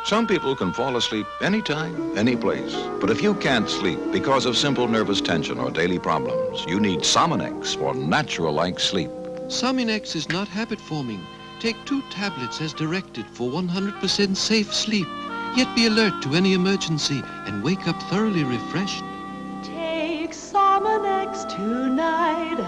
Some people can fall asleep anytime, any place. But if you can't sleep because of simple nervous tension or daily problems, you need Sominex for natural-like sleep. Sominex is not habit-forming. Take 2 tablets as directed for 100% safe sleep. Yet be alert to any emergency and wake up thoroughly refreshed. Take Sominex tonight